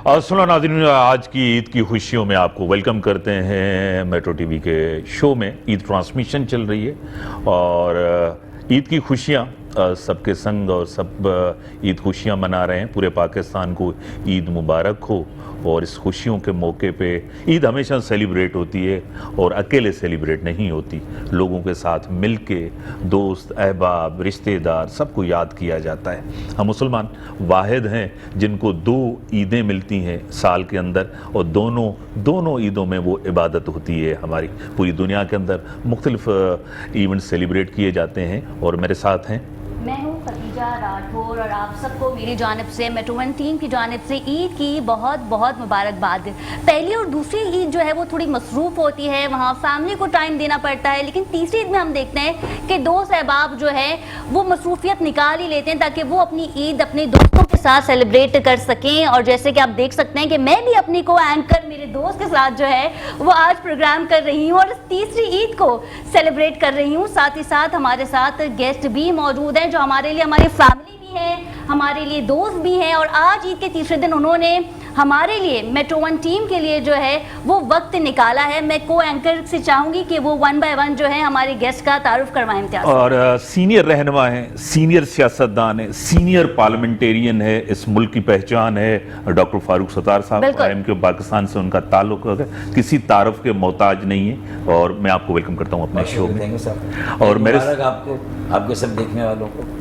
सुनो नाज़रीन, आज की ईद की खुशियों में आपको वेलकम करते हैं। मेट्रो टीवी के शो में ईद ट्रांसमिशन चल रही है और ईद की खुशियाँ सबके संग और सब ईद खुशियाँ मना रहे हैं। पूरे पाकिस्तान को ईद मुबारक हो। और इस खुशियों के मौके पे ईद हमेशा सेलिब्रेट होती है और अकेले सेलिब्रेट नहीं होती, लोगों के साथ मिल के दोस्त अहबाब रिश्तेदार सबको याद किया जाता है। हम मुसलमान वाहिद हैं जिनको 2 ईदें मिलती हैं साल के अंदर और दोनों ईदों में वो इबादत होती है। हमारी पूरी दुनिया के अंदर मुख्तलिफ इवेंट सेलिब्रेट किए जाते हैं और मेरे साथ हैं मैं हूँ खदीजा राठौर और आप सबको मेरी जानिब से मेट्रो वन टीम की जानिब से ईद की बहुत बहुत मुबारकबाद। पहली और दूसरी ईद जो है वो थोड़ी मसरूफ़ होती है, वहाँ फैमिली को टाइम देना पड़ता है, लेकिन तीसरी ईद में हम देखते हैं कि दोस्त अहबाब जो है वो मसरूफियत निकाल ही लेते हैं ताकि वो अपनी ईद अपने दोस्तों के साथ सेलिब्रेट कर सकें। और जैसे कि आप देख सकते हैं कि मैं भी अपनी को एंकर मेरे दोस्त के साथ जो है वो आज प्रोग्राम कर रही हूँ और इस तीसरी ईद को सेलिब्रेट कर रही हूँ। साथ ही साथ हमारे साथ गेस्ट भी मौजूद हैं जो हमारे लिए हमारी फैमिली भी है, हमारे लिए दोस्त भी हैं। और आज ईद के तीसरे दिन उन्होंने हमारे लिए मेट्रो वन टीम के लिए जो है वो वक्त निकाला है। मैं को एंकर से चाहूंगी कि वो 1 बाय 1 जो है हमारे गेस्ट का तारुफ करवाएं। इम्तियाज और सीनियर रहनुमा हैं, सीनियर सियासतदान है, सीनियर पार्लियामेंटेरियन है, इस मुल्क की पहचान है डॉक्टर फारूक सत्तार साहब। IMQ पाकिस्तान से उनका ताल्लुक है, किसी तारुफ के मोहताज नहीं है और मैं आपको वेलकम करता हूँ अपने शो में। और मेरे आपके सब देखने वालों को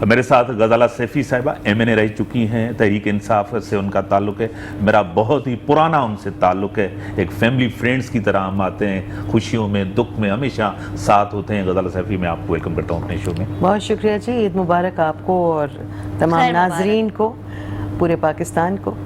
मेरे साथ गजाला सैफी साहिबा MNA रह चुकी हैं, तहरीक इंसाफ से उनका ताल्लुक है, मेरा बहुत ही पुराना उनसे ताल्लुक है, एक फैमिली फ्रेंड्स की तरह हम आते हैं, खुशियों में दुख में हमेशा साथ होते हैं। गजाला सैफी मैं आपको वेलकम करता हूँ अपने शो में। बहुत शुक्रिया जी, ईद मुबारक आपको और तमाम नाजरीन को, पूरे पाकिस्तान को।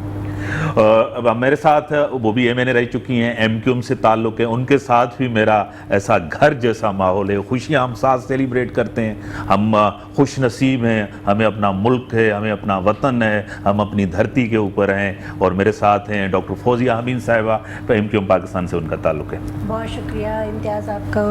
मेरे साथ वो भी MNA रह चुकी हैं, MQM से ताल्लुक़ है, उनके साथ भी मेरा ऐसा घर जैसा माहौल है, खुशियाँ हम साथ सेलिब्रेट करते हैं। हम खुश नसीब हैं, हमें अपना मुल्क है, हमें अपना वतन है, हम अपनी धरती के ऊपर हैं। और मेरे साथ हैं डॉक्टर फौजिया अमीन साहिबा, MQM पाकिस्तान से उनका ताल्लुक़ है। बहुत शुक्रिया इम्तियाज़ आपका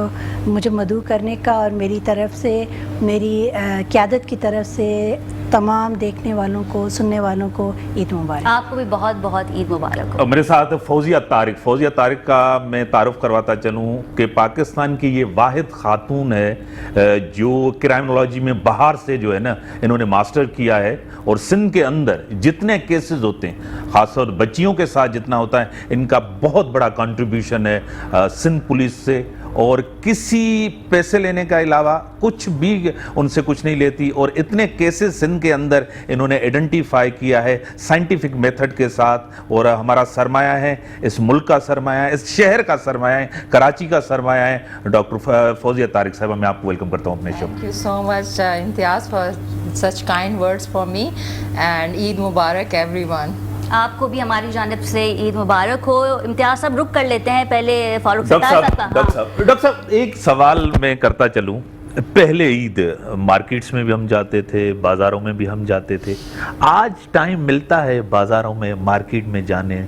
मुझे मदऊ करने का और मेरी तरफ से, मेरी क़यादत की तरफ से तमाम देखने वालों को, सुनने वालों को ईद मुबारक। आपको भी बहुत बहुत ईद मुबारक हो। मेरे साथ फौजिया तारिक का मैं तारुफ करवाता चलूँ कि पाकिस्तान की ये वाहिद खातून है जो क्राइमिनोलॉजी में बाहर से जो है ना इन्होंने मास्टर किया है। और सिंध के अंदर जितने केसेस होते हैं, खासतौर बच्चियों के साथ जितना होता है, इनका बहुत बड़ा कंट्रीब्यूशन है सिंध पुलिस से। और किसी पैसे लेने का अलावा कुछ भी उनसे कुछ नहीं लेती और इतने केसेस सिंध के अंदर इन्होंने आइडेंटिफाई किया है साइंटिफिक मेथड के साथ। और हमारा सरमाया है, इस मुल्क का सरमाया है, इस शहर का सरमाया है, कराची का सरमाया है डॉक्टर फौजिया तारिक साहब। मैं आपको वेलकम करता हूँ अपने show. Thank you so much Imtiaz for such kind words for me and Eid Mubarak everyone. आपको भी हमारी जानिब से ईद मुबारक हो। इम्तियाज साहब रुक कर लेते हैं पहले फारूक डॉक्टर साहब एक सवाल मैं करता चलूं। पहले ईद मार्केट्स में भी हम जाते थे, बाज़ारों में भी हम जाते थे, आज टाइम मिलता है बाज़ारों में मार्केट में जाने,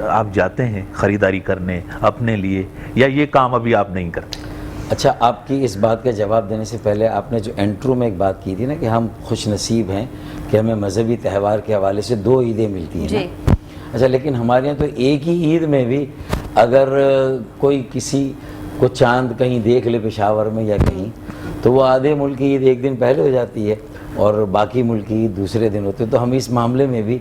आप जाते हैं ख़रीदारी करने अपने लिए या ये काम अभी आप नहीं करते? अच्छा, आपकी इस बात का जवाब देने से पहले आपने जो इंट्रो में एक बात की थी ना कि हम खुश नसीब हैं कि हमें मजहबी त्यौहार के हवाले से 2 ईदें मिलती हैं ना। अच्छा, लेकिन हमारे यहाँ तो एक ही ईद में भी अगर कोई किसी को चांद कहीं देख ले पेशावर में या कहीं, तो वो आधे मुल्क की ईद एक दिन पहले हो जाती है और बाकी मुल्क की ईद दूसरे दिन होते। तो हम इस मामले में भी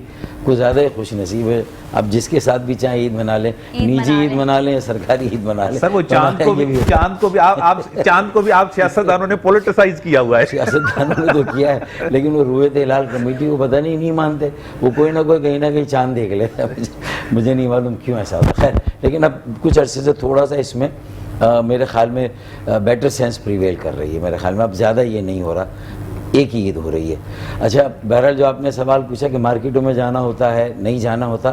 कुछ ज़्यादा ही खुश नसीब है। अब जिसके साथ भी चाहे ईद मना लें, निजी ईद मना लें या सरकारी ईद मना लें। सर वो चांद को भी आप सियासतदानों ने पॉलिटिसाइज किया हुआ है। सियासतदानों ने तो किया है, लेकिन वो रुएत हिलाल कमेटी को पता नहीं मानते, वो कोई ना कोई कहीं ना कहीं चांद देख लेते हैं। मुझे नहीं मालूम क्यों ऐसा होता। खैर, लेकिन अब कुछ अरसे से थोड़ा सा इसमें मेरे ख्याल में बेटर सेंस प्रिवेल कर रही है। मेरे ख्याल में अब ज़्यादा ये नहीं हो रहा, एक ही ईद हो रही है। अच्छा, बहरहाल जो आपने सवाल पूछा कि मार्केटों में जाना होता है नहीं जाना होता,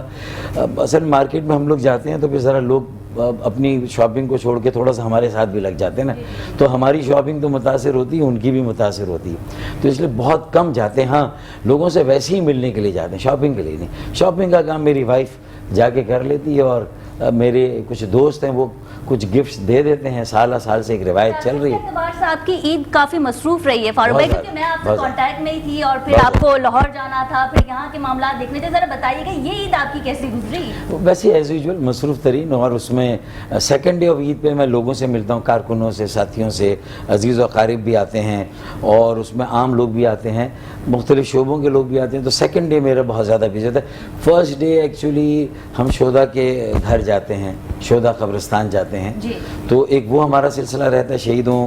असल मार्केट में हम लोग जाते हैं तो फिर ज़रा लोग अपनी शॉपिंग को छोड़ के थोड़ा सा हमारे साथ भी लग जाते हैं ना, तो हमारी शॉपिंग तो मुतासिर होती है, उनकी भी मुतासिर होती है, तो इसलिए बहुत कम जाते हैं। हाँ, लोगों से वैसे ही मिलने के लिए जाते हैं, शॉपिंग के लिए नहीं। शॉपिंग का काम मेरी वाइफ जाके कर लेती है और मेरे कुछ दोस्त हैं वो कुछ गिफ्ट्स दे देते हैं, साल साल से एक रिवायत चल रही है। एतबार से आपकी ईद काफी मसरूफ रही है फारूक भाई, बहुत क्योंकि मैं आपसे बहुत कांटेक्ट में ही थी और फिर बहुत आपको लाहौर जाना था, फिर यहाँ के मामला देखने थे। जरा बताइएगा ये ईद आपकी कैसी गुजरी? वैसे एज यूजुअल मसरूफ़ तरीन, और उसमें सेकेंड डे ऑफ ईद पे मैं लोगों से मिलता हूँ, कारकुनों से, साथियों से, अजीज़ व क़ारिब भी आते हैं और उसमें आम लोग भी आते हैं, मुख्तलिफ़ शोबों के लोग भी आते हैं। तो सेकेंड डे मेरा बहुत ज़्यादा बिजी होता है। फर्स्ट डे एक्चुअली हम शोदा के घर जाते हैं, शोदा कब्रिस्तान जाते हैं, जी। तो एक वो हमारा सिलसिला रहता है, शहीदों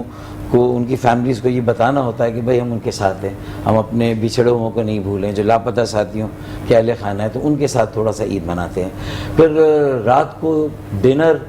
को, उनकी फैमिलीज़ को ये बताना होता है कि भाई हम उनके साथ हैं, हम अपने बिछड़े हुओं को नहीं भूलें, जो लापता साथियों के अहले खाना है, तो उनके साथ थोड़ा सा ईद मनाते हैं। फिर रात को डिनर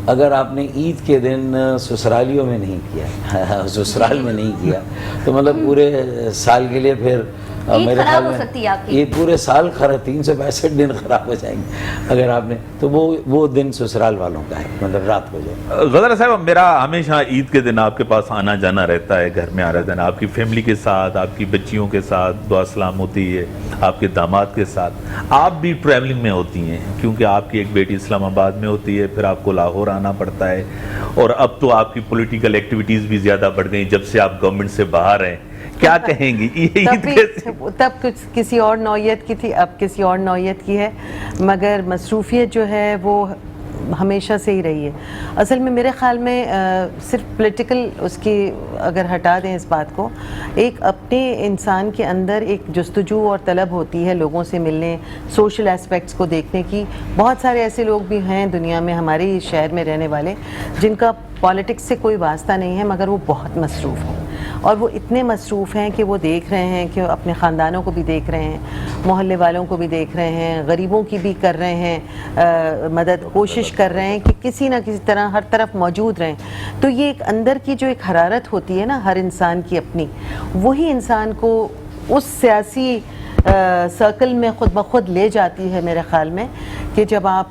अगर आपने ईद के दिन ससुरालियों में नहीं किया ससुराल में नहीं किया तो मतलब पूरे साल के लिए फिर ईद मेरे खराब ख्याल हो में सकती है आपकी। ये पूरे साल खराब, 365 दिन खराब हो जाएंगे अगर आपने, तो वो दिन ससुराल वालों का है, मतलब रात को जो। गजरा साहब, मेरा हमेशा ईद के दिन आपके पास आना जाना रहता है, घर में आना जाना, आपकी फैमिली के साथ, आपकी बच्चियों के साथ दुआ सलाम होती है, आपके दामाद के साथ। आप भी ट्रैवलिंग में होती हैं क्योंकि आपकी एक बेटी इस्लामाबाद में होती है, फिर आपको लाहौर आना पड़ता है, और अब तो आपकी पॉलिटिकल एक्टिविटीज़ भी ज़्यादा बढ़ गई जब से आप गवर्नमेंट से बाहर हैं। क्या कहेंगी ये ईद कैसे? तब कुछ किसी और नौयत की थी, अब किसी और नौयत की है, मगर मसरूफियत जो है वो हमेशा से ही रही है। असल में मेरे ख़्याल में सिर्फ पॉलिटिकल उसकी अगर हटा दें इस बात को, एक अपने इंसान के अंदर एक जस्तजू और तलब होती है लोगों से मिलने, सोशल एस्पेक्ट्स को देखने की। बहुत सारे ऐसे लोग भी हैं दुनिया में, हमारे ही शहर में रहने वाले, जिनका पॉलिटिक्स से कोई वास्ता नहीं है, मगर वो बहुत मसरूफ़ हैं, और वो इतने मसरूफ़ हैं कि वो देख रहे हैं कि अपने ख़ानदानों को भी देख रहे हैं, मोहल्ले वालों को भी देख रहे हैं, गरीबों की भी कर रहे हैं मदद, कोशिश कर रहे हैं कि किसी ना किसी तरह हर तरफ मौजूद रहें। तो ये एक अंदर की जो एक हरारत होती है ना हर इंसान की अपनी, वही इंसान को उस सियासी सर्कल में ख़ुद ब खुद ले जाती है मेरे ख़्याल में, कि जब आप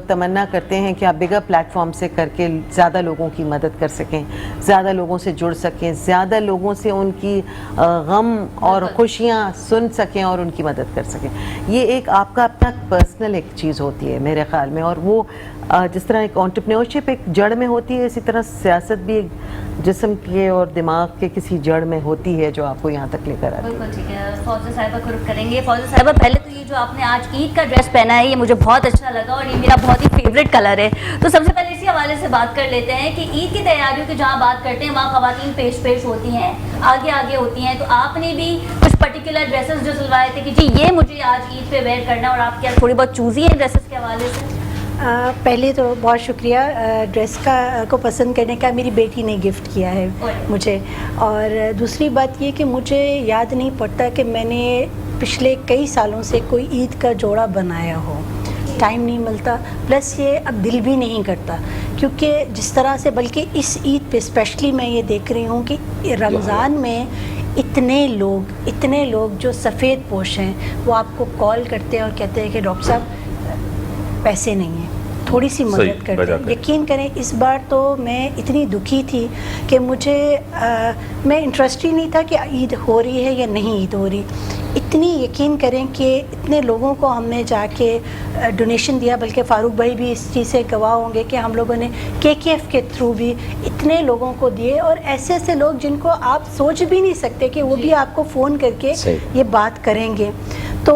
तमन्ना करते हैं कि आप बिगर प्लेटफॉर्म से करके ज़्यादा लोगों की मदद कर सकें, ज़्यादा लोगों से जुड़ सकें, ज़्यादा लोगों से उनकी गम और खुशियाँ सुन सकें और उनकी मदद कर सकें। ये एक आपका अपना पर्सनल एक चीज़ होती है मेरे ख़्याल में, और वो जिस तरह एक एंटरप्रेन्योरशिप एक जड़ में होती है, इसी तरह सियासत भी एक जिस्म के और दिमाग के किसी जड़ में होती है जो आपको यहाँ तक लेकर आती है। बिल्कुल ठीक है। फौजा साहिबा को रुक करेंगे। फौजा साहिबा, पहले तो ये जो आपने आज ईद का ड्रेस पहना है ये मुझे बहुत अच्छा लगा और ये मेरा बहुत ही फेवरेट कलर है। तो सबसे पहले इसी हवाले से बात कर लेते हैं कि ईद की तैयारियों की जहाँ बात करते हैं वहाँ ख़वातीन पेश होती हैं, आगे होती हैं, तो आपने भी कुछ पर्टिकुलर ड्रेसेस जो सिलवाए थे कि जी ये मुझे आज ईद पे वेयर करना है, और आप क्या थोड़ी बहुत चूज़ी हैं ड्रेसेस के हवाले से? पहले तो बहुत शुक्रिया ड्रेस को पसंद करने का, मेरी बेटी ने गिफ्ट किया है मुझे। और दूसरी बात ये कि मुझे याद नहीं पड़ता कि मैंने पिछले कई सालों से कोई ईद का जोड़ा बनाया हो, टाइम नहीं मिलता, प्लस ये अब दिल भी नहीं करता, क्योंकि जिस तरह से, बल्कि इस ईद पे स्पेशली मैं ये देख रही हूँ कि रमज़ान में इतने लोग जो सफ़ेद पोश हैं वो आपको कॉल करते हैं और कहते हैं कि डॉक्टर साहब पैसे नहीं हैं, थोड़ी सी मदद कर दें। यकीन करें इस बार तो मैं इतनी दुखी थी कि मुझे मैं इंटरेस्ट ही नहीं था कि ईद हो रही है या नहीं ईद हो रही। इतनी यकीन करें कि इतने लोगों को हमने जाके डोनेशन दिया, बल्कि फारूक भाई भी इस चीज़ से गवाह होंगे कि हम लोगों ने KKF के थ्रू भी इतने लोगों को दिए, और ऐसे लोग जिनको आप सोच भी नहीं सकते कि वो भी आपको फ़ोन करके ये बात करेंगे। तो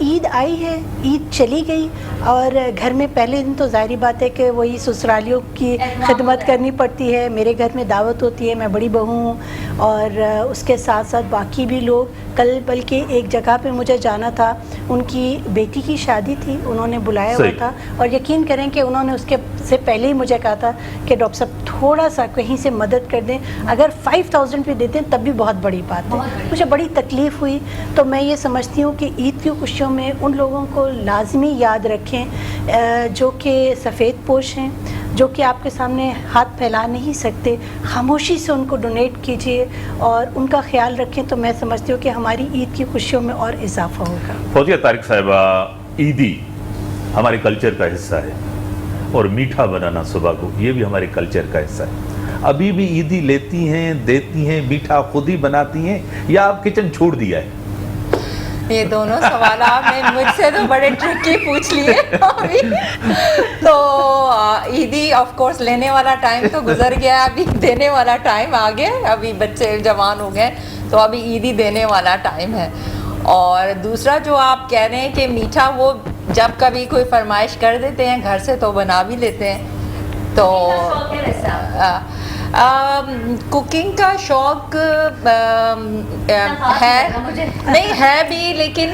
ईद आई है, ईद चली गई, और घर में पहले दिन तो ज़ाहिर बात है कि वही ससुरालियों की खिदमत करनी पड़ती है। मेरे घर में दावत होती है, मैं बड़ी बहू हूँ, और उसके साथ साथ बाकी भी लोग। कल बल्कि एक जगह पे मुझे जाना था, उनकी बेटी की शादी थी, उन्होंने बुलाया हुआ था, और यकीन करें कि उन्होंने उसके से पहले ही मुझे कहा था कि डॉक्टर साहब थोड़ा सा कहीं से मदद कर दें, अगर 5000 भी देते हैं तब भी बहुत बड़ी बात है। मुझे बड़ी तकलीफ़ हुई। तो मैं ये समझती हूँ कि ईद की खुशियों में उन लोगों को लाजमी याद रखें जो कि सफ़ेद पोश हैं, जो कि आपके सामने हाथ फैला नहीं सकते, खामोशी से उनको डोनेट कीजिए और उनका ख्याल रखें। तो मैं समझती हूँ कि हमारी ईद की खुशियों में और इजाफा होगा। फौजिया तारिक साहिबा, ईदी हमारे कल्चर का हिस्सा है, और मीठा बनाना सुबह को ये भी हमारे कल्चर का हिस्सा है। अभी भी ईदी लेती हैं, देती हैं, मीठा खुद ही बनाती हैं, या आप किचन छोड़ दिया है? یہ دونوں سوال آپ نے مجھ سے تو بڑے ٹرکی پوچھ لیے ابھی. تو عیدی آف کورس لینے والا ٹائم تو گزر گیا, ابھی دینے والا ٹائم آ گیا. ابھی بچے جوان ہو گئے تو ابھی عیدی دینے والا ٹائم ہے. اور دوسرا جو آپ کہہ رہے ہیں کہ میٹھا, وہ جب کبھی کوئی فرمائش کر دیتے ہیں گھر سے تو بنا بھی لیتے ہیں. تو کوکنگ کا شوق ہے, نہیں ہے بھی, لیکن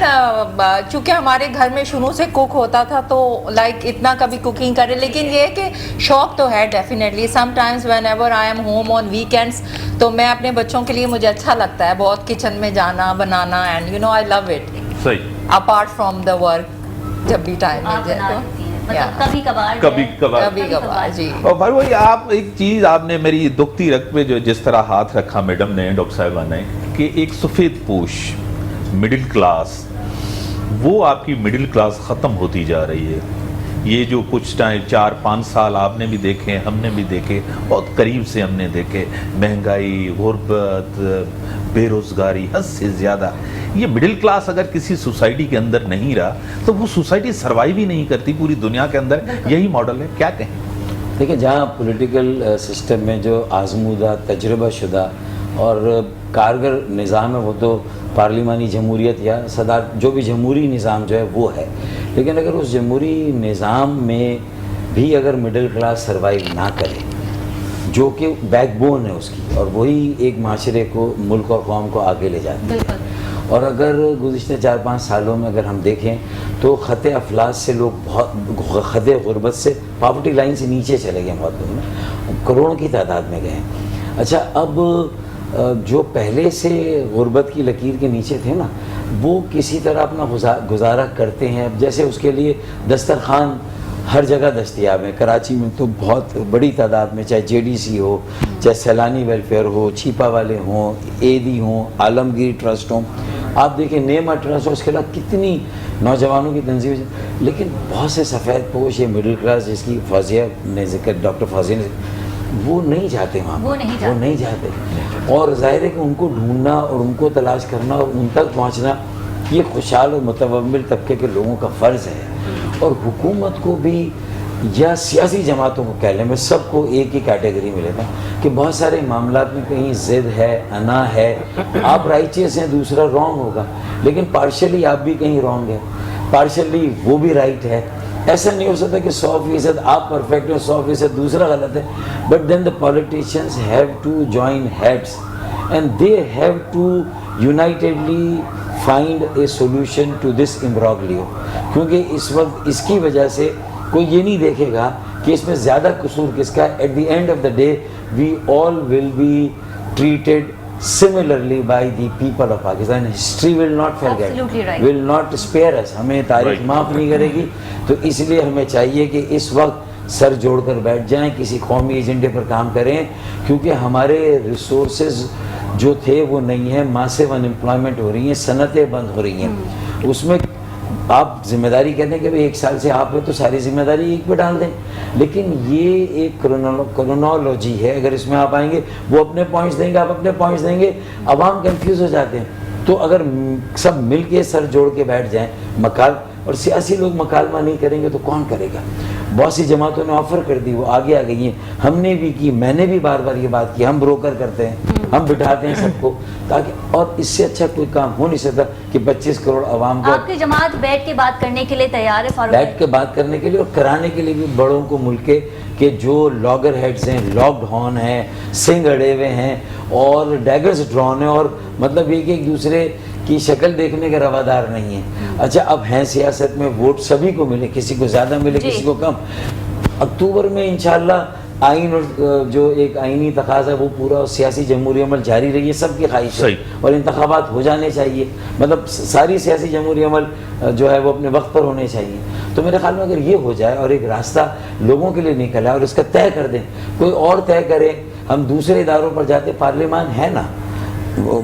چونکہ ہمارے گھر میں شروع سے کوک ہوتا تھا تو لائک اتنا کبھی کوکنگ کرے, لیکن یہ کہ شوق تو ہے definitely. Some times when ever I am home on weekends تو میں اپنے بچوں کے لیے, مجھے اچھا لگتا ہے بہت کچن میں جانا, بنانا, and you know I love it. صحیح. اپارٹ فرام دا ورک جب بھی ٹائم مل جائے تو کبھی کبھار کبھی کبھار. جی. اور بھائی وہی آپ ایک چیز آپ نے میری دکھتی رگ پہ جو جس طرح ہاتھ رکھا میڈم نے, ڈاکٹر صاحبہ نے, کہ ایک سفید پوش مڈل کلاس, وہ آپ کی مڈل کلاس ختم ہوتی جا رہی ہے. یہ جو کچھ ٹائم 4-5 سال آپ نے بھی دیکھے, ہم نے بھی دیکھے, بہت قریب سے ہم نے دیکھے, مہنگائی, غربت, بے روزگاری حد سے زیادہ. یہ مڈل کلاس اگر کسی سوسائٹی کے اندر نہیں رہا تو وہ سوسائٹی سروائیو ہی نہیں کرتی پوری دنیا کے اندر. یہی ماڈل ہے, کیا کہیں؟ دیکھیں, جہاں پولیٹیکل سسٹم میں جو آزمودہ, تجربہ شدہ اور کارگر نظام ہے وہ تو پارلیمانی جمہوریت یا صدارت, جو بھی جمہوری نظام جو ہے وہ ہے. لیکن اگر اس جمہوری نظام میں بھی اگر مڈل کلاس سروائیو نہ کرے, جو کہ بیک بون ہے اس کی, اور وہی ایک معاشرے کو, ملک اور قوم کو آگے لے جاتی ہے. اور اگر گزشتہ 4-5 سالوں میں اگر ہم دیکھیں تو خط افلاس سے لوگ بہت, خط غربت سے, پاورٹی لائن سے نیچے چلے گئے, بہت لوگ کروڑوں کی تعداد میں گئے ہیں. اچھا, اب جو پہلے سے غربت کی لکیر کے نیچے تھے نا, وہ کسی طرح اپنا گزارا کرتے ہیں. اب جیسے اس کے لیے دسترخوان ہر جگہ دستیاب ہے. کراچی میں تو بہت بڑی تعداد میں, چاہے JDC ہو, چاہے سیلانی ویلفیئر ہو, چھیپا والے ہوں, AD ہوں, عالمگیر ٹرسٹ ہوں, آپ دیکھیں نیما ٹرسٹ, اس کے علاوہ کتنی نوجوانوں کی تنظیمیں. لیکن بہت سے سفید پوش, یہ مڈل کلاس جس کی فوزیہ نے ذکر, ڈاکٹر فوزیہ نے, وہ نہیں جاتے وہاں, وہ نہیں جاتے. اور ظاہر ہے کہ ان کو ڈھونڈنا اور ان کو تلاش کرنا اور ان تک پہنچنا یہ خوشحال اور متومل طبقے کے لوگوں کا فرض ہے. اور حکومت کو بھی یا سیاسی جماعتوں کو کہہ لیں, میں سب کو ایک ہی کیٹیگری میں لیتا ہوں کہ بہت سارے معاملات میں کہیں ضد ہے, انا ہے, آپ رائٹیس ہیں, دوسرا رانگ ہوگا, لیکن پارشلی آپ بھی کہیں رانگ ہے, پارشلی وہ بھی رائٹ ہے. ایسا نہیں ہو سکتا کہ 100% آپ پرفیکٹ ہیں, 100% دوسرا غلط ہے. But then the politicians have to join hands and they have to unitedly find a solution to this imbroglio. کیونکہ اس وقت اس کی وجہ سے کوئی یہ نہیں دیکھے گا کہ اس میں زیادہ قصور کس کا ہے. At the end of the day we all will be treated similarly by the people of Pakistan. History will not forget, will not spare us. ہمیں تاریخ معاف نہیں کرے گی. تو اس لیے ہمیں چاہیے کہ اس وقت سر جوڑ کر بیٹھ جائیں, کسی قومی ایجنڈے پر کام کریں, کیونکہ ہمارے ریسورسز جو تھے وہ نہیں ہیں. ماسیو ان امپلائمنٹ ہو رہی ہیں, صنعتیں بند ہو رہی ہیں. اس میں آپ ذمہ داری کہتے ہیں کہ بھئی 1 سال سے آپ ہیں تو ساری ذمہ داری ایک پہ ڈال دیں, لیکن یہ ایک کرونالوجی ہے. اگر اس میں آپ آئیں گے, وہ اپنے پوائنٹس دیں گے, آپ اپنے پوائنٹس دیں گے, عوام کنفیوز ہو جاتے ہیں. تو اگر سب مل کے سر جوڑ کے بیٹھ جائیں, اور سیاسی لوگ مکالمہ نہیں کریں گے تو کون کرے گا. بہت سی جماعتوں نے آفر کر دی, وہ آگے آ گئی ہیں, ہم نے بھی کی, میں نے بھی بار بار یہ بات کی. ہم بروکر کرتے ہیں, ہم بٹھاتے ہیں سب کو, تاکہ, اور اس سے اچھا کوئی کام ہو نہیں سکتا کہ 25 کروڑ عوام کو. آپ کی جماعت بیٹھ کے بات کرنے کے لیے تیار ہے فاروق؟ بیٹھ کے بات کرنے کے لیے اور کرانے کے لیے بھی. بڑوں کو ملک کے جو لاگر ہیڈز ہیں, لاکڈ ہارن ہیں, سنگ اڑے ہوئے ہیں اور ڈیگرز ڈرون ہیں, اور مطلب یہ کہ ایک دوسرے کی شکل دیکھنے کے روادار نہیں ہیں. اچھا, اب ہیں سیاست میں, ووٹ سبھی کو ملے, کسی کو زیادہ ملے, کسی کو کم. اکتوبر میں انشاءاللہ آئین اور جو ایک آئینی تقاضا ہے وہ پورا سیاسی جمہوری عمل جاری رہی ہے, سب کی خواہش ہے, اور انتخابات ہو جانے چاہیے. مطلب ساری سیاسی جمہوری عمل جو ہے وہ اپنے وقت پر ہونے چاہیے. تو میرے خیال میں اگر یہ ہو جائے اور ایک راستہ لوگوں کے لیے نکلا اور اس کا طے کر دیں, کوئی اور طے کرے, ہم دوسرے اداروں پر جاتے, پارلیمان ہے نا,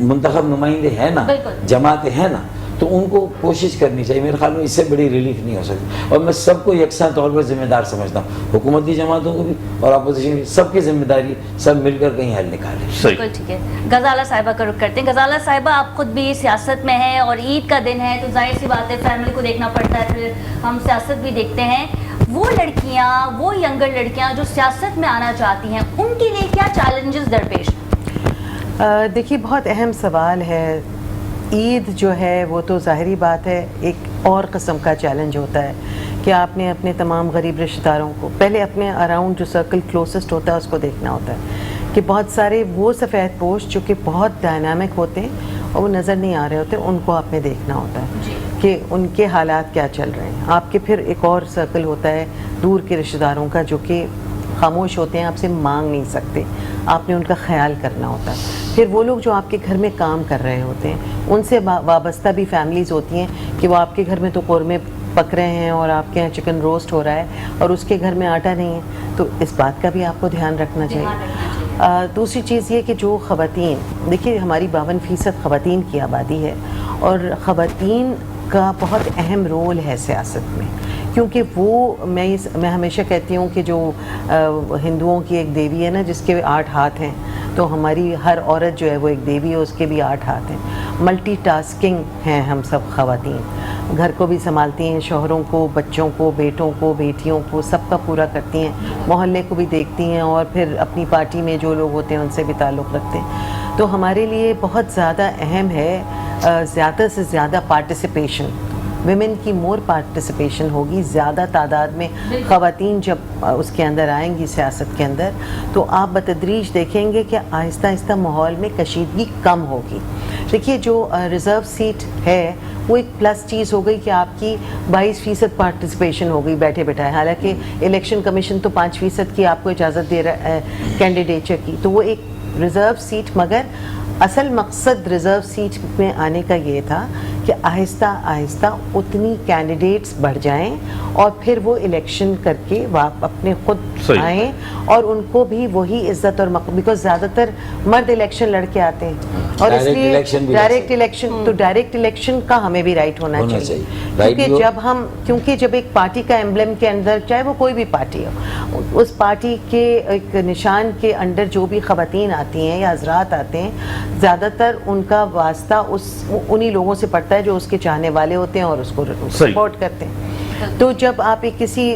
منتخب نمائندے ہیں نا, جماعتیں ہیں نا, تو ان کو کوشش کرنی چاہیے. میرے خیال میں اس سے بڑی ریلیف نہیں ہو سکتی, اور میں سب کو یکساں طور پر ذمہ دار سمجھتا ہوں, حکومتی جماعتوں کو بھی اور اپوزیشن بھی, سب کی ذمہ داری, سب مل کر کہیں حل نکالیں. بالکل ٹھیک ہے. غزالہ صاحبہ کا رخ کرتے ہیں. غزالہ صاحبہ, آپ خود بھی سیاست میں ہیں اور عید کا دن ہے تو ظاہر سی بات ہے فیملی کو دیکھنا پڑتا ہے, پھر ہم سیاست بھی دیکھتے ہیں. وہ لڑکیاں, وہ ینگر لڑکیاں جو سیاست میں آنا چاہتی ہیں, ان کے لیے کیا چیلنجز درپیش ہیں؟ دیکھیے بہت اہم سوال ہے. عید جو ہے وہ تو ظاہری بات ہے ایک اور قسم کا چیلنج ہوتا ہے کہ آپ نے اپنے تمام غریب رشتہ داروں کو, پہلے اپنے اراؤنڈ جو سرکل کلوزسٹ ہوتا ہے اس کو دیکھنا ہوتا ہے کہ بہت سارے وہ سفید پوش جو کہ بہت ڈائنامک ہوتے ہیں اور وہ نظر نہیں آ رہے ہوتے, ان کو آپ نے دیکھنا ہوتا ہے کہ ان کے حالات کیا چل رہے ہیں. آپ کے پھر ایک اور سرکل ہوتا ہے دور کے رشتہ داروں کا جو کہ خاموش ہوتے ہیں, آپ سے مانگ نہیں سکتے, آپ نے ان کا خیال کرنا ہوتا ہے. پھر وہ لوگ جو آپ کے گھر میں کام کر رہے ہوتے ہیں, ان سے وابستہ بھی فیملیز ہوتی ہیں کہ وہ آپ کے گھر میں تو قورمے پک رہے ہیں اور آپ کے یہاں چکن روسٹ ہو رہا ہے اور اس کے گھر میں آٹا نہیں ہے, تو اس بات کا بھی آپ کو دھیان رکھنا چاہیے. دوسری چیز یہ کہ جو خواتین, دیکھیے ہماری 52% خواتین کی آبادی ہے اور خواتین کا بہت اہم رول ہے سیاست میں, کیونکہ وہ میں ہمیشہ کہتی ہوں کہ جو ہندوؤں کی ایک دیوی ہے نا جس کے 8 ہاتھ ہیں, تو ہماری ہر عورت جو ہے وہ ایک دیوی ہے, اس کے بھی 8 ہاتھ ہیں. ملٹی ٹاسکنگ ہیں ہم سب خواتین, گھر کو بھی سنبھالتی ہیں, شوہروں کو, بچوں کو, بیٹوں کو, بیٹیوں کو, سب کا پورا کرتی ہیں, محلے کو بھی دیکھتی ہیں اور پھر اپنی پارٹی میں جو لوگ ہوتے ہیں ان سے بھی تعلق رکھتے ہیں. تو ہمارے لیے بہت زیادہ اہم ہے زیادہ سے زیادہ پارٹیسپیشن. ویمن کی مور پارٹیسپیشن ہوگی, زیادہ تعداد میں خواتین جب اس کے اندر آئیں گی سیاست کے اندر, تو آپ بتدریج دیکھیں گے کہ آہستہ آہستہ ماحول میں کشیدگی کم ہوگی. دیکھیے جو ریزرو سیٹ ہے وہ ایک پلس چیز ہو گئی کہ آپ کی 22% پارٹیسپیشن ہو گئی بیٹھے بیٹھائے, حالانکہ الیکشن کمیشن تو 5% کی آپ کو اجازت دے رہا ہے کینڈیڈیچر کی, تو وہ ایک ریزرو سیٹ. مگر اصل مقصد ریزرو سیٹ میں آنے کا یہ تھا کہ آہستہ آہستہ اتنی کینڈیڈیٹس بڑھ جائیں اور پھر وہ الیکشن کر کے اپنے خود آئیں اور ان کو بھی وہی عزت اور بیکاز زیادہ تر مرد الیکشن لڑ کے آتے ہیں اور اس لیے ڈائریکٹ الیکشن, تو ڈائریکٹ الیکشن کا ہمیں بھی رائٹ ہونا چاہیے. کیونکہ جب ایک پارٹی کا ایمبلم کے اندر, چاہے وہ کوئی بھی پارٹی ہو, اس پارٹی کے ایک نشان کے انڈر جو بھی خواتین آتی ہیں یا حضرات آتے ہیں, زیادہ تر ان کا واسطہ انہی لوگوں سے پڑتا ہے جو اس کے چاہنے والے ہوتے ہیں اور اس کو سپورٹ کرتے ہیں. تو جب آپ ایک کسی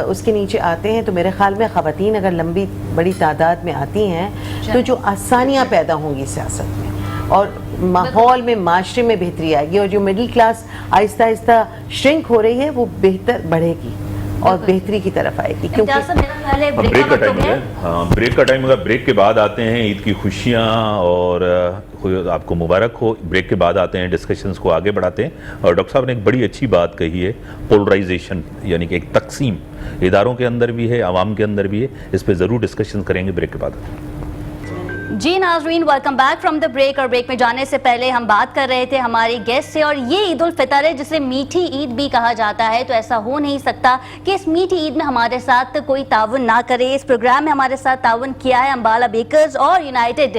اس کے نیچے آتے ہیں تو میرے خیال میں خواتین اگر لمبی بڑی تعداد میں آتی ہیں تو جو آسانیاں پیدا ہوں گی سیاست میں اور ماحول میں, معاشرے میں بہتری آئے گی, اور جو مڈل کلاس آہستہ آہستہ شرنک ہو رہی ہے وہ بہتر بڑھے گی اور بہتری کی طرف آئے گی. بریک کا ٹائم ہے, ہاں بریک کا ٹائم. اگر بریک کے بعد آتے ہیں, عید کی خوشیاں اور آپ کو مبارک ہو. بریک کے بعد آتے ہیں, ڈسکشنز کو آگے بڑھاتے ہیں. اور ڈاکٹر صاحب نے ایک بڑی اچھی بات کہی ہے, پولرائزیشن, یعنی کہ ایک تقسیم اداروں کے اندر بھی ہے, عوام کے اندر بھی ہے. اس پہ ضرور ڈسکشن کریں گے بریک کے بعد. جی ناظرین, welcome back from the break. اور بریک میں جانے سے پہلے ہم بات کر رہے تھے ہمارے گیسٹ سے, اور یہ عید الفطر ہے جسے میٹھی عید بھی کہا جاتا ہے. تو ایسا ہو نہیں سکتا کہ اس میٹھی عید میں ہمارے ساتھ کوئی تعاون نہ کرے. اس پروگرام میں ہمارے ساتھ تعاون کیا ہے امبالہ بیکرز اور یونائٹڈ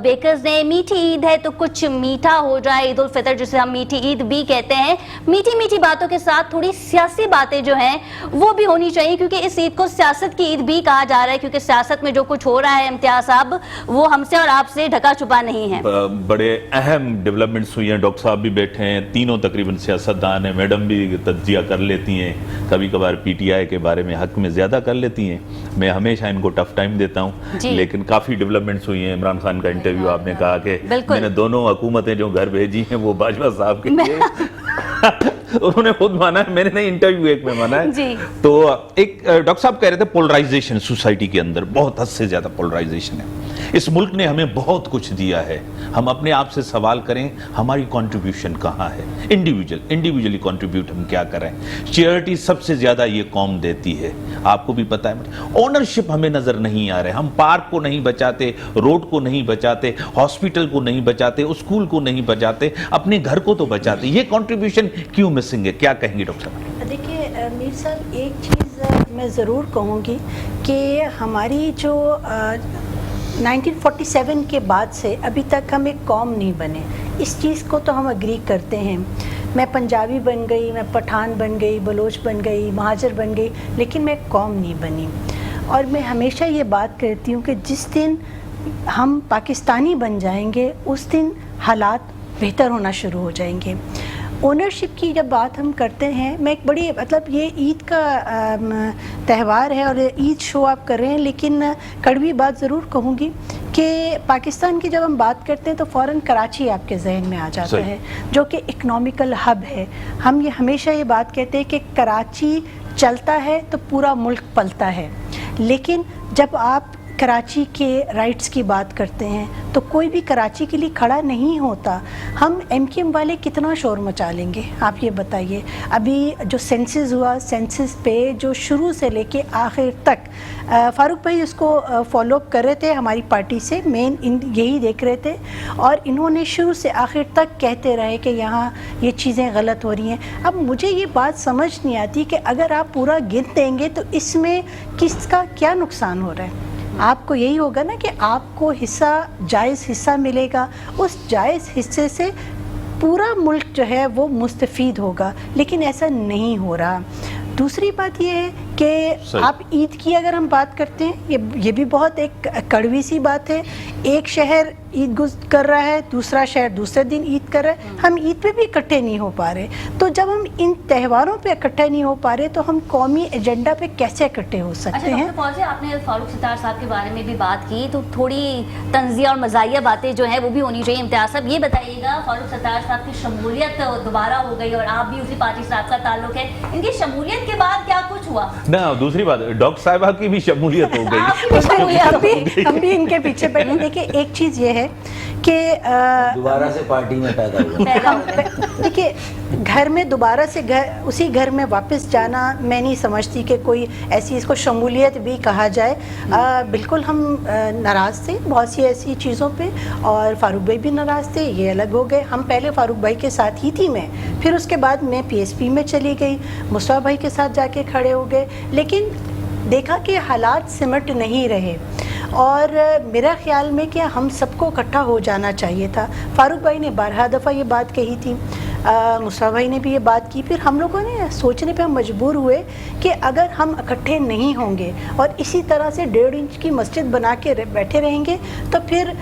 بیکرز نے. میٹھی عید ہے تو کچھ میٹھا ہو جائے, عید الفطر جسے ہم میٹھی عید بھی کہتے ہیں. میٹھی میٹھی باتوں کے ساتھ تھوڑی سیاسی باتیں جو ہیں وہ بھی ہونی چاہیے, کیونکہ اس عید کو سیاست کی عید بھی کہا جا رہا ہے, کیونکہ سیاست میں جو کچھ ہو رہا ہے امتیاز صاحب وہ ہم سے اور آپ سے ڈھکا چھپا نہیں ہے. بڑے اہم ڈیولپمنٹس ہوئی ہیں. ڈاکٹر صاحب بھی بیٹھے ہیں, تینوں تقریباً سیاستدان ہیں. میڈم بھی تجزیہ کر لیتی ہیں, کبھی کبھار پی ٹی آئی کے بارے میں حق میں زیادہ کر لیتی ہیں. میں ہمیشہ ان کو ٹف ٹائم دیتا ہوں, لیکن کافی ڈیولپمنٹس ہوئی ہیں. عمران خان کا انٹرویو آپ نے کہا کہ میں نے دونوں حکومتیں جو گھر بھیجی ہیں وہ باجوہ صاحب کے لیے انہوں نے خود مانا ہے, میں نے نہیں انٹرویو ایک میں مانا ہے. تو ایک ڈاکٹر صاحب کہہ رہے تھے پولرائزیشن سوسائٹی کے اندر بہت حد سے زیادہ پولرائزیشن ہے. اس ملک نے ہمیں بہت کچھ دیا ہے. ہم اپنے آپ سے سوال کریں ہماری کنٹریبیوشن کہاں ہے, انڈیویجلی کنٹریبیوٹ ہم کیا کریں. چیئرٹی سب سے زیادہ یہ قوم دیتی ہے, آپ کو بھی پتہ ہے. اونرشپ ہمیں نظر نہیں آ رہے. ہم پارک کو نہیں بچاتے, روڈ کو نہیں بچاتے, ہاسپٹل کو نہیں بچاتے, اسکول کو نہیں بچاتے, اپنے گھر کو تو بچاتے. یہ کنٹریبیوشن کیوں مسنگ ہے, کیا کہیں گے ڈاکٹر صاحب؟ دیکھیے میر صاحب, ایک چیز میں ضرور کہوں گی کہ ہماری جو 1947 کے بعد سے ابھی تک ہم ایک قوم نہیں بنے, اس چیز کو تو ہم اگری کرتے ہیں. मैं पंजाबी बन गई, मैं पठान बन गई, बलोच बन गई, महाजर बन गई, लेकिन मैं कौम नहीं बनी। और मैं हमेशा ये बात करती हूँ कि जिस दिन हम पाकिस्तानी बन जाएंगे उस दिन हालात बेहतर होना शुरू हो जाएंगे। ओनरशिप की जब बात हम करते हैं, मैं एक बड़ी मतलब ये ईद का त्यौहार है और ईद शो आप कर रहे हैं, लेकिन कड़वी बात ज़रूर कहूँगी कि पाकिस्तान की जब हम बात करते हैं तो फ़ौरन कराची आपके जहन में आ जाता है, जो कि इकनॉमिकल हब है। हम ये हमेशा ये बात कहते हैं कि कराची चलता है तो पूरा मुल्क पलता है, लेकिन जब आप कराची के राइट्स की बात करते हैं तो कोई भी कराची के लिए खड़ा नहीं होता। हम एमकेएम वाले कितना शोर मचा लेंगे, आप ये बताइए। अभी जो सेंसस हुआ, सेंसस पे जो शुरू से लेके आखिर तक फारूक भाई उसको फॉलो कर रहे थे हमारी पार्टी से, मेन यही देख रहे थे, और इन्होंने शुरू से आखिर तक कहते रहे कि यहाँ ये चीज़ें गलत हो रही हैं। अब मुझे ये बात समझ नहीं आती कि अगर आप पूरा गिन देंगे तो इसमें किसका क्या नुकसान हो रहा है। आपको यही होगा ना कि आपको हिस्सा, जायज़ हिस्सा मिलेगा, उस जायज़ हिस्से से पूरा मुल्क जो है वो मुस्तफ़ीद होगा, लेकिन ऐसा नहीं हो रहा। दूसरी बात ये है कि आप ईद की अगर हम बात करते हैं, ये भी बहुत एक कड़वी सी बात है। एक शहर ईद कर रहा है, दूसरा शहर दूसरे दिन ईद कर रहा है, हम ईद पे भी इकट्ठे नहीं हो पा रहे। तो जब हम इन त्योहारों पे इकट्ठे नहीं हो पा रहे तो हम कौमी एजेंडा पे कैसे इकट्ठे हो सकते हैं? डॉक्टर फौजिया, आपने फारूक सत्तार साहब के बारे में भी बात की, तो थोड़ी तंज़िया और मज़ाहिया बातें जो हैं वो भी होनी चाहिए। इम्तियाज़ साहब ये बताइएगा, फारूक सत्तार साहब की शमूलियत दोबारा हो गई और आप भी उसी पार्टी से आपका ताल्लुक है, इनकी शमूलियत के बाद क्या कुछ हुआ? ना, दूसरी बात, डॉक्टर साहिबा की भी शमूलियत हो गई। हम भी इनके पीछे पड़े। देखिए, एक चीज़ ये है कि दोबारा से पार्टी में पैदा हुआ। देखिए, घर में दोबारा से उसी घर में वापस जाना मैं नहीं समझती कि कोई ऐसी इसको शमूलियत भी कहा जाए। बिल्कुल हम नाराज़ थे बहुत सी ऐसी चीज़ों पे, और फारूक भाई भी नाराज़ थे, ये अलग हो गए। हम पहले फारूक भाई के साथ ही थी मैं, फिर उसके बाद मैं पीएसपी में चली गई, मुस्तफा भाई के साथ जाके खड़े हो गए, लेकिन देखा कि हालात सिमट नहीं रहे। और मेरा ख्याल में कि हम सबको इकट्ठा हो जाना चाहिए था। फारूक भाई ने 12 दफ़ा ये बात कही थी, मुस्तफा भाई ने भी ये बात की। फिर हम लोगों ने सोचने पे हम मजबूर हुए कि अगर हम इकट्ठे नहीं होंगे और इसी तरह से 1.5 इंच की मस्जिद बना के बैठे रहेंगे तो फिर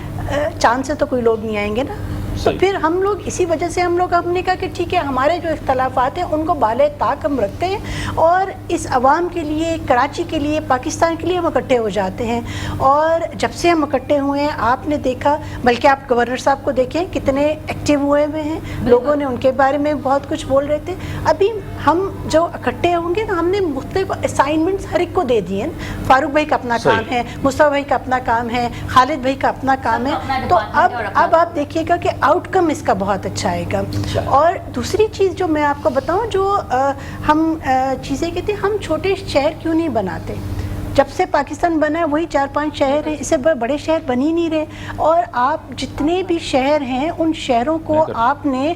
चांद से तो कोई लोग नहीं आएंगे ना। तो फिर हम लोग इसी वजह से हमने कहा कि ठीक है, हमारे जो इख्तलाफात हैं उनको बाले ताक हम रखते हैं और इस अवाम के लिए, कराची के लिए, पाकिस्तान के लिए हम इकट्ठे हो जाते हैं। और जब से हम इकट्ठे हुए हैं, आपने देखा, बल्कि आप गवर्नर साहब को देखें कितने एक्टिव हुए हैं, लोगों ने उनके बारे में बहुत कुछ बोल रहे थे। अभी हम जो इकट्ठे होंगे ना, हमने मुख्तलिफ असाइनमेंट्स हर एक को दे दिए। फारूक भाई का अपना काम है, मुस्तफा भाई का अपना काम है, खालिद भाई का अपना काम है। तो अब आप देखिएगा कि आउटकम इसका बहुत अच्छा आएगा। और दूसरी चीज़ जो मैं आपको बताऊं, जो हम चीज़ें कहते हैं, हम छोटे शहर क्यों नहीं बनाते? जब से पाकिस्तान बना है वही 4-5 शहर हैं, इससे बड़े शहर बन ही नहीं रहे। और आप जितने भी शहर हैं उन शहरों को आपने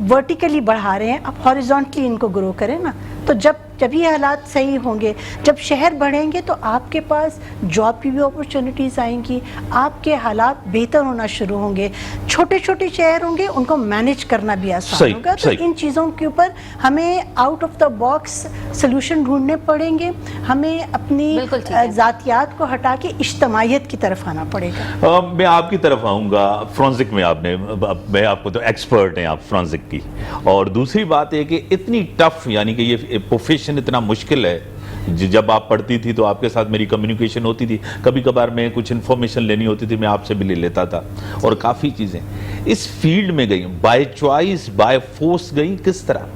वर्टिकली बढ़ा रहे हैं, आप हॉरिजॉन्टली इनको ग्रो करें ना। तो जब ये हालात सही होंगे, जब शहर बढ़ेंगे तो आपके पास जॉब की भी अपॉर्चुनिटीज़ आएंगी, आपके हालात बेहतर होना शुरू होंगे। छोटे छोटे शहर होंगे, उनको मैनेज करना भी आसान होगा। तो इन चीज़ों के ऊपर हमें out of the box solution ढूंढने पड़ेंगे। हमें अपनी ज़ातियात को हटा के इज्तमाइयत की तरफ आना पड़ेगा। मैं आपकी तरफ आऊँगा। फ्रांसिक में मैं आपको तो एक्सपर्ट हैं आप फ्रांसिक की। और दूसरी बात है कि इतनी टफ, यानी कि ये प्रोफेशन इतना मुश्किल है। जब आप पढ़ती थी तो आपके साथ मेरी कम्युनिकेशन होती थी, कभी कभार मैं कुछ इन्फॉर्मेशन लेनी होती थी, मैं आपसे भी ले लेता था। और काफ़ी चीज़ें इस फील्ड में गई, बाय चॉइस, बाय फोर्स गई, किस तरह?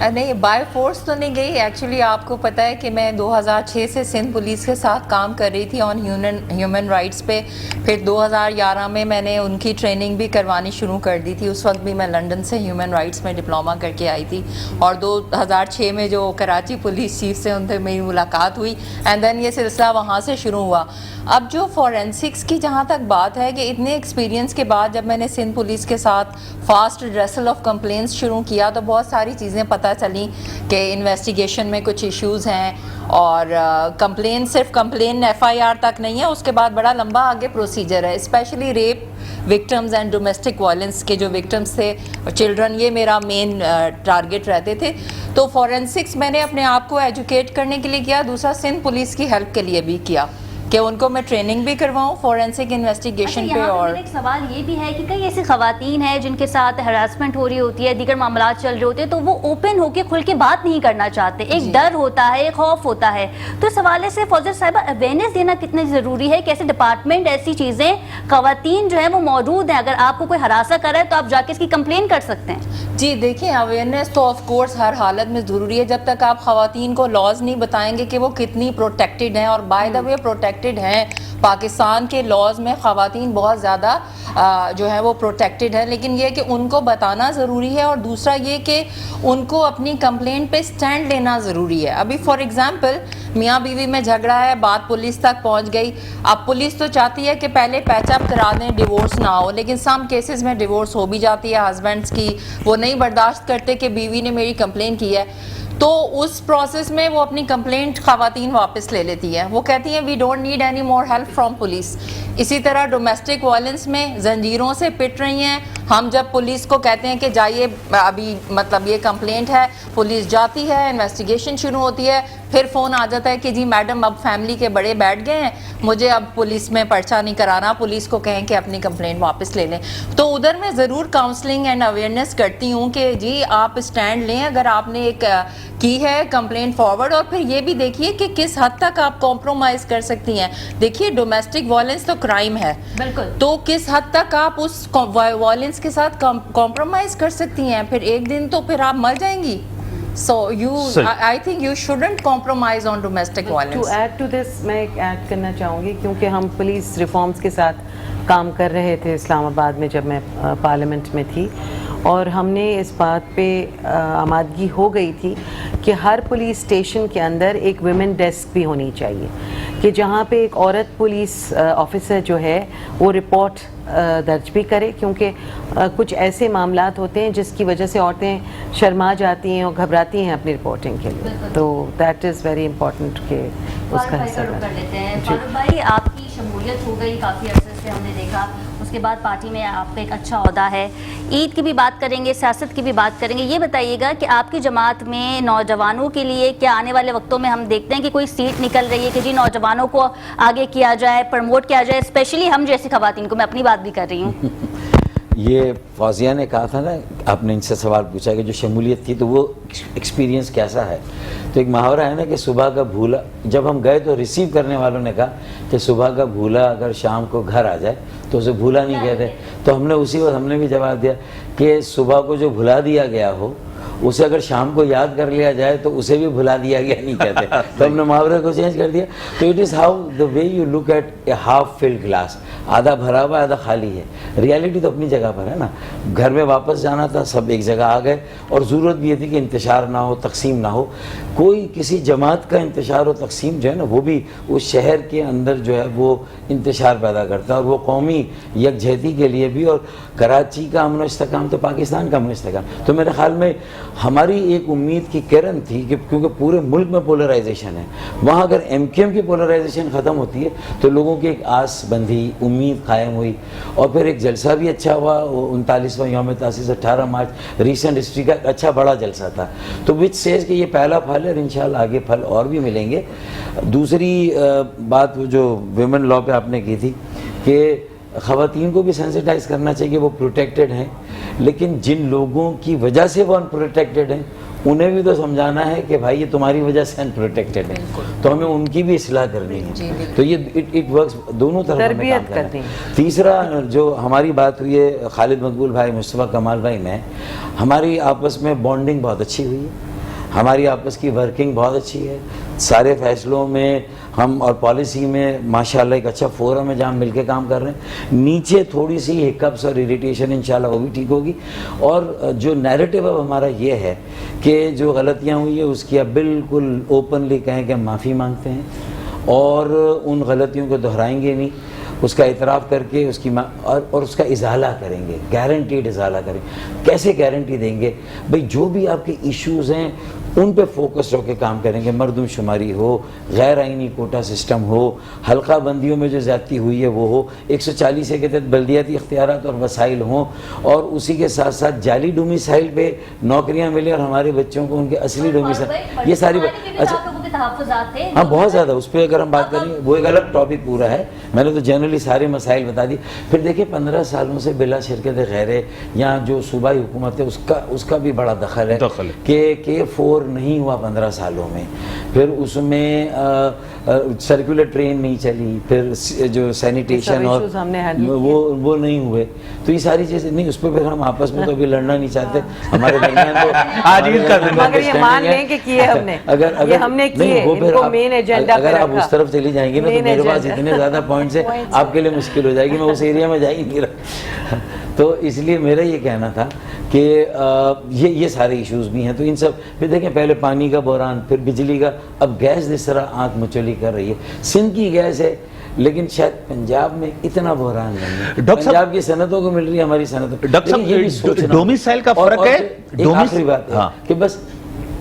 नहीं, बाय फोर्स तो नहीं गई। एक्चुअली आपको पता है कि मैं 2006 से सिंध पुलिस के साथ काम कर रही थी ऑन ह्यूमन राइट्स पे। फिर 2011 में मैंने उनकी ट्रेनिंग भी करवानी शुरू कर दी थी। उस वक्त भी मैं लंदन से ह्यूमन राइट्स में डिप्लोमा करके आई थी। और 2006 में जो कराची पुलिस चीफ से उनसे मेरी मुलाकात हुई, एंड देन ये सिलसिला वहाँ से शुरू हुआ। अब जो फॉरेंसिक्स की जहाँ तक बात है कि इतने एक्सपीरियंस के बाद जब मैंने सिंध पुलिस के साथ फास्ट एड्रेसल ऑफ कंप्लेंट्स शुरू किया तो बहुत सारी चीज़ें पता चली कि इन्वेस्टिगेशन में कुछ इश्यूज़ हैं। और कंप्लेन सिर्फ कंप्लेन FIR तक नहीं है, उसके बाद बड़ा लंबा आगे प्रोसीजर है। Specially rape victims and domestic violence के जो विक्टिम्स थे चिल्ड्रन, ये मेरा मेन टारगेट रहते थे। तो फॉरेंसिक्स मैंने अपने आप को एजुकेट करने के लिए किया, दूसरा सिंध पुलिस की हेल्प के लिए भी किया कि उनको मैं ट्रेनिंग भी करवाऊँ फॉरेंसिक इन्वेस्टिगेशन पे। और एक सवाल ये भी है कि कई ऐसी खवातीन हैं जिनके साथ हरासमेंट हो रही होती है, दीगर मामला चल रहे होते हैं, तो वो ओपन होके खुल के बात नहीं करना चाहते, एक डर होता है, एक खौफ होता है। तो इस हवाले से फौजर साहिबा अवेयरनेस देना कितना ज़रूरी है? कैसे डिपार्टमेंट ऐसी चीज़ें, खवातीन जो है वो मौजूद हैं, अगर आपको कोई हरासा कर रहा है तो आप जाके इसकी कंप्लेन कर सकते हैं? जी देखिए, अवेयरनेस तो ऑफ कोर्स हर हालत में ज़रूरी है। जब तक आप खवातीन को लॉज नहीं बताएंगे कि वो कितनी प्रोटेक्टेड हैं, और बाय द वे प्रोटेक्टेड हैं, पाकिस्तान के लॉज में ख़वातीन बहुत ज़्यादा जो है वो प्रोटेक्टेड है, लेकिन ये कि उनको बताना ज़रूरी है। और दूसरा ये कि उनको अपनी कंप्लेंट पे स्टैंड लेना ज़रूरी है। अभी फॉर एग्ज़ाम्पल मियाँ बीवी में झगड़ा है, बात पुलिस तक पहुंच गई, अब पुलिस तो चाहती है कि पहले पैचअप करा दें, डिवोर्स ना हो, लेकिन सम केसेस में डिवोर्स हो भी जाती है हस्बैंड्स की, वो नहीं बर्दाश्त करते कि बीवी ने मेरी कंप्लेंट की है, तो उस प्रोसेस में वो अपनी कंप्लेंट खवातीन वापस ले लेती है। वो कहती हैं we don't need any more help from police. इसी तरह डोमेस्टिक वायलेंस में जंजीरों से पिट रही हैं, हम जब पुलिस को कहते हैं कि जाइए अभी मतलब ये कंप्लेंट है, पुलिस जाती है, इन्वेस्टिगेशन शुरू होती है, फिर फ़ोन आ जाता है कि जी मैडम अब फैमिली के बड़े बैठ गए हैं, मुझे अब पुलिस में पर्चा नहीं कराना, पुलिस को कहें कि अपनी कंप्लेंट वापस ले लें। तो उधर मैं ज़रूर काउंसलिंग एंड अवेयरनेस करती हूँ कि जी आप स्टैंड लें अगर आपने एक की है कंप्लेंट फॉरवर्ड, और फिर ये भी देखिए कि किस हद तक आप कॉम्प्रोमाइज़ कर सकती हैं। देखिए डोमेस्टिक वायलेंस तो क्राइम है, बिल्कुल, तो किस हद तक आप उस वायलेंस के साथ कॉम्प्रोमाइज़ कर सकती हैं, फिर एक दिन तो फिर आप मर जाएंगी। So I think you shouldn't compromise on domestic violence. To add to this, मैं एक ऐड करना चाहूँगी, क्योंकि हम पुलिस रिफॉर्म्स के साथ काम कर रहे थे इस्लामाबाद में जब मैं पार्लियामेंट में थी, और हमने इस बात पे आमादगी हो गई थी कि हर पुलिस स्टेशन के अंदर एक वुमेन डेस्क भी होनी चाहिए, कि जहाँ पे एक औरत पुलिस ऑफिसर जो है वो रिपोर्ट दर्ज भी करे, क्योंकि कुछ ऐसे मामलात होते हैं जिसकी वजह से औरतें शर्मा जाती हैं और घबराती हैं अपनी रिपोर्टिंग के लिए, तो दैट इज़ वेरी इंपॉर्टेंट कि उसका हिस्सा कर लेते हैं। फारूक भाई, आपकी शमूलियत हो गई काफ़ी अरसे से, हमने देखा, उसके बाद पार्टी में आपका एक अच्छा ओहदा है, ईद की भी बात करेंगे, सियासत की भी बात करेंगे। ये बताइएगा कि आपकी जमात में नौजवानों के लिए क्या आने वाले वक्तों में हम देखते हैं कि कोई सीट निकल रही है कि जी नौजवानों को आगे किया जाए, प्रमोट किया जाए, स्पेशली हम जैसी खवातीन को, मैं अपनी बात भी कर रही हूँ। ये फौजिया ने कहा था ना, आपने इनसे सवाल पूछा कि जो शमूलियत थी तो वो एक्सपीरियंस कैसा है, तो एक मुहावरा है ना कि सुबह का भूला, जब हम गए तो रिसीव करने वालों ने कहा कि सुबह का भूला अगर शाम को घर आ जाए तो उसे भूला नहीं कहते, तो हमने उसी वक्त हमने भी जवाब दिया कि सुबह को जो भुला दिया गया हो उसे अगर शाम को याद कर लिया जाए तो उसे भी भुला दिया गया नहीं कहते, तो हमने मुहावरे को चेंज कर दिया। तो it is how the way you look at A half filled glass, आधा भरा हुआ आधा खाली है, रियलिटी तो अपनी जगह पर है ना। घर में वापस जाना था, सब एक जगह आ गए, और ज़रूरत भी ये थी कि इंतशार ना हो, तकसीम ना हो, कोई किसी जमात का इंतशार और तकसीम जो है ना वो भी उस शहर के अंदर जो है वो इंतशार पैदा करता है, और वो कौमी यकजहती के लिए भी, और कराची का अमन इस्तेकाम तो पाकिस्तान का अमन इस्तेकाम। तो मेरे ख्याल में हमारी एक उम्मीद की किरण थी कि क्योंकि पूरे मुल्क में पोलराइजेशन है, वहाँ अगर MQM की पोलराइजेशन ख़त्म होती है तो लोगों की एक आस बंधी, उम्मीद कायम हुई, और फिर एक जलसा भी अच्छा हुआ, 39वां यौम तासीस 18 मार्च रिसेंट हिस्ट्री का एक अच्छा बड़ा जलसा था, तो विच सेज कि ये पहला फल है और इंशाल्लाह आगे फल और भी मिलेंगे। दूसरी बात जो वुमेन लॉ पे आपने की थी कि ख़वातीन को भी सेंसिटाइज करना चाहिए कि वो प्रोटेक्टेड हैं, लेकिन जिन लोगों की वजह से वो अनप्रोटेक्टेड हैं उन्हें भी तो समझाना है कि भाई ये तुम्हारी वजह से अनप्रोटेक्टेड है, तो हमें उनकी भी इस्लाह करनी है। तो ये इट वर्क्स दोनों तरफ हमें काम करना है। तीसरा जो हमारी बात हुई है खालिद मकबूल भाई, मुस्तफ़ा कमाल भाई में, हमारी आपस में बॉन्डिंग बहुत अच्छी हुई है, हमारी आपस की वर्किंग बहुत अच्छी है, सारे फैसलों में हम और पॉलिसी में माशाल्लाह एक अच्छा फोरम है जहाँ मिलके काम कर रहे हैं। नीचे थोड़ी सी हिकअप्स और इरिटेशन इंशाल्लाह वो भी ठीक होगी, और जो नैरेटिव अब हमारा ये है कि जो गलतियाँ हुई है उसकी अब बिल्कुल ओपनली कहें कि हम माफ़ी मांगते हैं और उन गलतियों को दोहराएंगे नहीं, उसका इतराफ़ करके उसकी और उसका इजाला करेंगे, गारंटीड इजाला करेंगे। कैसे गारंटी देंगे भाई? जो भी आपके इश्यूज़ हैं ان پہ فوکس ہو کے کام کریں گے. مردم شماری ہو, غیر آئینی کوٹا سسٹم ہو, حلقہ بندیوں میں جو زیادتی ہوئی ہے وہ ہو, 140 کے تحت بلدیاتی اختیارات اور وسائل ہوں, اور اسی کے ساتھ ساتھ جعلی ڈومیسائل پہ نوکریاں ملے اور ہمارے بچوں کو ان کے اصلی ڈومیسائل, یہ ساری اچھا ہاں بہت زیادہ. اس پہ اگر ہم بات کریں وہ ایک الگ ٹاپک پورا ہے, میں نے تو جنرلی سارے مسائل بتا دی. پھر دیکھیں 15 سالوں سے بلا شرکت غیرے یہاں جو صوبائی حکومت ہے اس کا بھی بڑا دخل ہے کہ K4 نہیں ہوا 15 سالوں میں. پھر اس میں سرکولر ٹرین نہیں چلی, پھر جو سینیٹیشن اور وہ نہیں ہوئے. تو یہ ساری چیزیں نہیں, اس پہ پھر ہم آپس میں تو ابھی لڑنا نہیں چاہتے. ہمارے درمیان تو آج عید کا دن مگر یہ مان لیں کہ کیے ہم نے, یہ ہم نے کیے, ان کو مین ایجنڈا پہ اگر آپ رکھا. اس طرف چلی جائیں گی نا تو میرے پاس اتنے زیادہ پوائنٹس ہیں آپ کے لیے مشکل ہو جائے گی, میں اس ایریا میں جا ہی نہیں رہا. تو اس لیے میرا یہ کہنا تھا کہ یہ سارے ایشوز بھی ہیں. تو ان سب پھر دیکھیں, پہلے پانی کا بحران, پھر بجلی کا, اب گیس جس طرح آنکھ مچولی کر رہی ہے. سندھ کی گیس ہے لیکن شاید پنجاب میں اتنا بحران نہیں ہے. پنجاب کی صنعتوں کو مل رہی ہے, ہماری صنعتوں. ڈاکٹر صاحب ڈومیسائل کا فرق ہے. ایک آخری بات ہے کہ بس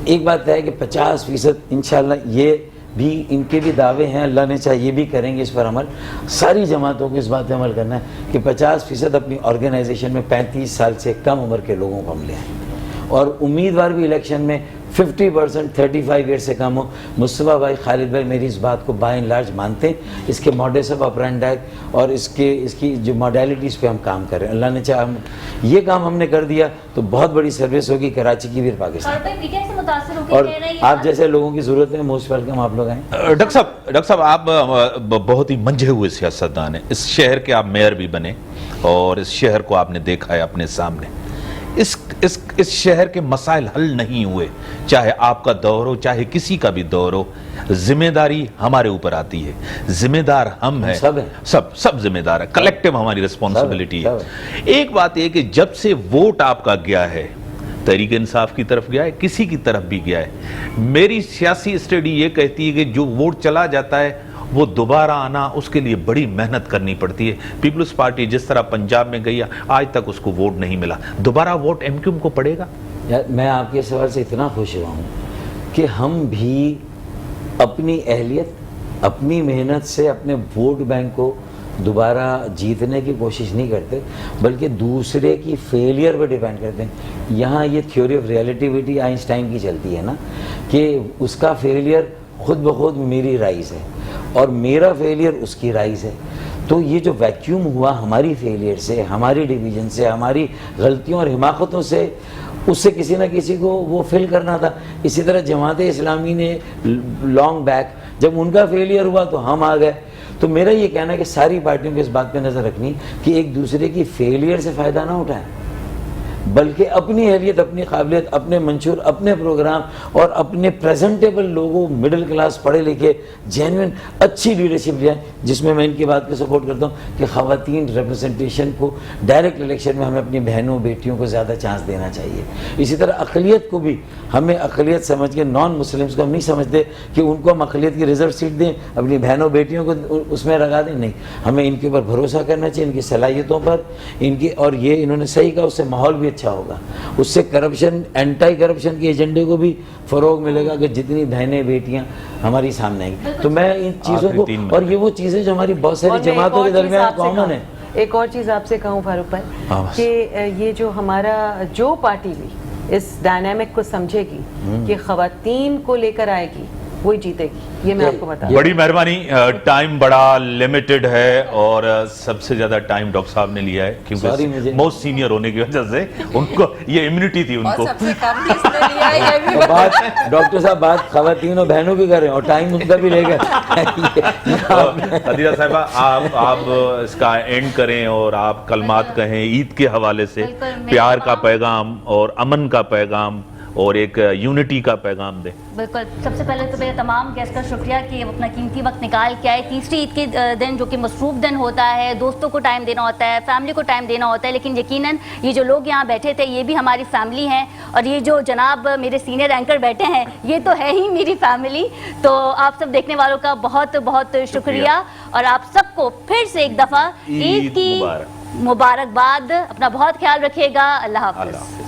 ایک بات ہے کہ 50% انشاءاللہ یہ بھی ان کے بھی دعوے ہیں, اللہ نے چاہے یہ بھی کریں گے اس پر عمل. ساری جماعتوں کو اس بات پہ عمل کرنا ہے کہ 50% اپنی آرگنائزیشن میں 35 سال سے کم عمر کے لوگوں کو ہم لے آئیں, اور امیدوار بھی الیکشن میں 50% 35 ایئر سے کم ہو. مصطفیٰ بھائی, خالد بھائی میری اس بات کو بائی اینڈ لارج مانتے ہیں. اس کے موڈس آف آپرینڈی اور اس کی جو موڈیلٹیز پہ ہم کام کر رہے ہیں. اللہ نے چاہا یہ کام ہم نے کر دیا تو بہت بڑی سروس ہوگی کراچی کی بھی اور پاکستان. اور آپ جیسے لوگوں کی ضرورت ہے, موسٹ ویلکم آپ لوگ آئیں. ڈاکٹر صاحب آپ بہت ہی منجھے ہوئے سیاستدان ہیں. اس شہر کے آپ میئر بھی بنے اور اس شہر کو آپ نے دیکھا ہے اپنے سامنے. اس شہر کے مسائل حل نہیں ہوئے, چاہے آپ کا دور ہو چاہے کسی کا بھی دور ہو. ذمہ داری ہمارے اوپر آتی ہے, ذمہ دار ہم ہیں, سب ذمہ دار ہیں, کلیکٹیو ہماری ریسپانسبلٹی ہے. ایک بات یہ کہ جب سے ووٹ آپ کا گیا ہے, تحریک انصاف کی طرف گیا ہے, کسی کی طرف بھی گیا ہے, میری سیاسی اسٹڈی یہ کہتی ہے کہ جو ووٹ چلا جاتا ہے وہ دوبارہ آنا اس کے لیے بڑی محنت کرنی پڑتی ہے. پیپلز پارٹی جس طرح پنجاب میں گئی آج تک اس کو ووٹ نہیں ملا, دوبارہ ووٹ ایم کیو ایم کو پڑے گا. میں آپ کے سوال سے اتنا خوش ہوا ہوں کہ ہم بھی اپنی اہلیت, اپنی محنت سے اپنے ووٹ بینک کو دوبارہ جیتنے کی کوشش نہیں کرتے بلکہ دوسرے کی فیلئر پہ ڈیپینڈ کرتے ہیں. یہاں یہ تھیوری آف ریلیٹیوٹی آئنسٹائن کی چلتی ہے نا, کہ اس کا فیلئر خود بخود میری رائز ہے اور میرا فیلئر اس کی رائز ہے. تو یہ جو ویکیوم ہوا ہماری فیلئر سے, ہماری ڈیویژن سے, ہماری غلطیوں اور حماقتوں سے, اس سے کسی نہ کسی کو وہ فل کرنا تھا. اسی طرح جماعت اسلامی نے لانگ بیک جب ان کا فیلئر ہوا تو ہم آ گئے. تو میرا یہ کہنا ہے کہ ساری پارٹیوں کو اس بات پہ نظر رکھنی کہ ایک دوسرے کی فیلئر سے فائدہ نہ اٹھائیں بلکہ اپنی اہلیت, اپنی قابلیت, اپنے منشور, اپنے پروگرام اور اپنے پریزنٹیبل لوگوں, مڈل کلاس, پڑھے لکھے, جینوئن اچھی لیڈرشپ لے آئیں. جس میں ان کی بات کو سپورٹ کرتا ہوں کہ خواتین ریپرزنٹیشن کو ڈائریکٹ الیکشن میں ہمیں اپنی بہنوں بیٹیوں کو زیادہ چانس دینا چاہیے. اسی طرح اقلیت کو بھی ہمیں اقلیت سمجھ کے, نان مسلمس کو ہم نہیں سمجھتے کہ ان کو ہم اقلیت کی ریزرو سیٹ دیں, اپنی بہنوں بیٹیوں کو اس میں لگا دیں. نہیں, ہمیں ان کے اوپر بھروسہ کرنا چاہیے, ان کی صلاحیتوں پر, ان کی. اور یہ انہوں نے صحیح کہا, اس سے ماحول بھی اچھا ہوگا, اس سے کرپشن, اینٹائی کرپشن کے ایجنڈے کو بھی فروغ ملے گا کہ جتنی بہنیں بیٹیاں ہماری سامنے آئیں. تو میں ان چیزوں کو, اور یہ وہ چیزیں جو ہماری بہت ساری جماعتوں کے درمیان کامن ہے. ایک اور چیز آپ سے کہوں فاروق بھائی کہ یہ جو ہمارا جو پارٹی بھی اس ڈائنامک کو سمجھے گی کہ خواتین کو لے کر آئے گی وہی جیتے گی, یہ میں آپ کو بتا دوں. بڑی مہربانی, ٹائم بڑا لیمیٹڈ ہے اور سب سے زیادہ ٹائم ڈاکٹر صاحب نے لیا ہے کیونکہ موسٹ سینئر ہونے کی وجہ سے ان کو یہ امیونٹی تھی ان کو. سب سے کم کس نے لیا ہے یہ بھی بات ڈاکٹر صاحب بات خواتین اور بہنوں کی کر رہے ہیں اور ٹائم ان کا بھی لے گئے. خدیجہ صاحبہ آپ اس کا اینڈ کریں اور آپ کلمات کہیں عید کے حوالے سے, پیار کا پیغام اور امن کا پیغام اور ایک یونٹی کا پیغام دیں. بالکل, سب سے پہلے تو میرے تمام گیسٹ کا شکریہ کہ اپنا قیمتی وقت نکال کے آئے. تیسری عید کے دن جو کہ مصروف دن ہوتا ہے, دوستوں کو ٹائم دینا ہوتا ہے, فیملی کو ٹائم دینا ہوتا ہے, لیکن یقیناً یہ جو لوگ یہاں بیٹھے تھے یہ بھی ہماری فیملی ہیں, اور یہ جو جناب میرے سینئر اینکر بیٹھے ہیں یہ تو ہے ہی میری فیملی. تو آپ سب دیکھنے والوں کا بہت بہت شکریہ, اور آپ سب کو پھر سے ایک دفعہ عید کی مبارکباد. اپنا بہت خیال رکھیے گا. اللہ حافظ.